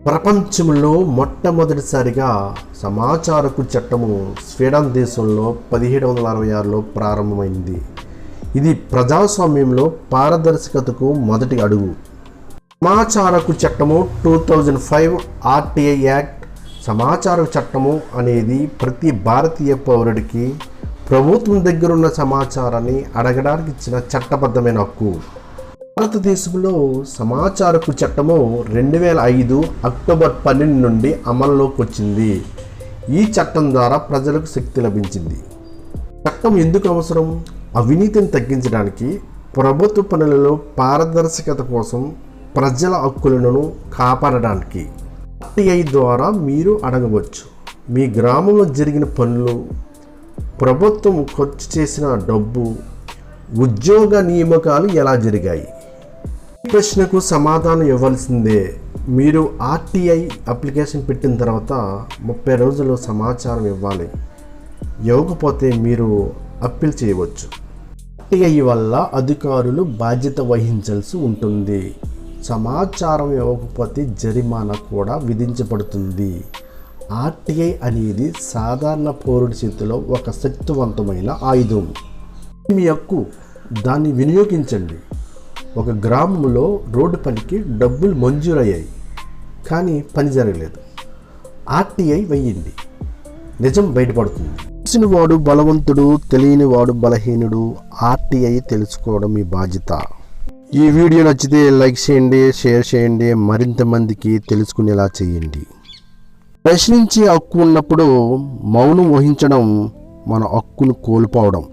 ప్రపంచంలో మొట్టమొదటిసారిగా సమాచార హక్కు చట్టము స్వీడన్ దేశంలో 1766లో ప్రారంభమైంది. ఇది ప్రజాస్వామ్యంలో పారదర్శకతకు మొదటి అడుగు. సమాచార హక్కు చట్టము 2005 ఆర్టీఐ యాక్ట్. సమాచార చట్టము అనేది ప్రతి భారతీయ పౌరుడికి ప్రభుత్వం దగ్గరున్న సమాచారాన్ని అడగడానికి ఇచ్చిన చట్టబద్ధమైన హక్కు. భారతదేశంలో సమాచార హక్కు చట్టము 2005 అక్టోబర్ 12 నుండి అమల్లోకి వచ్చింది. ఈ చట్టం ద్వారా ప్రజలకు శక్తి లభించింది. చట్టం ఎందుకు అవసరం? అవినీతిని తగ్గించడానికి, ప్రభుత్వ పనులలో పారదర్శకత కోసం, ప్రజల హక్కులను కాపాడడానికి. ఆర్టీఐ ద్వారా మీరు అడగవచ్చు, మీ గ్రామంలో జరిగిన పనులు, ప్రభుత్వం ఖర్చు చేసిన డబ్బు, ఉద్యోగ నియామకాలు ఎలా జరిగాయి? ఈ ప్రశ్నకు సమాధానం ఇవ్వాల్సిందే. మీరు ఆర్టీఐ అప్లికేషన్ పెట్టిన తర్వాత 30 రోజుల్లో సమాచారం ఇవ్వాలి. ఇవ్వకపోతే మీరు అప్పీల్ చేయవచ్చు. ఆర్టీఐ వల్ల అధికారులు బాధ్యత వహించాల్సి ఉంటుంది. సమాచారం ఇవ్వకపోతే జరిమానా కూడా విధించబడుతుంది. ఆర్టీఐ అనేది సాధారణ పౌరుడి చేతిలో ఒక శక్తివంతమైన ఆయుధం. మీ హక్కు, దాన్ని వినియోగించండి. ఒక గ్రామంలో రోడ్డు పనికి డబ్బులు మంజూరయ్యాయి, కానీ పని జరగలేదు. ఆర్టీఐ వెయ్యండి, నిజం బయటపడుతుంది. తెలిసినవాడు బలవంతుడు, తెలియనివాడు బలహీనుడు. ఆర్టీఐ తెలుసుకోవడం మీ బాధ్యత. ఈ వీడియో నచ్చితే లైక్ చేయండి, షేర్ చేయండి, మరింత మందికి తెలుసుకునేలా చేయండి. ప్రశ్నించే హక్కు ఉన్నప్పుడు మౌనం వహించడం మన హక్కును కోల్పోవడం.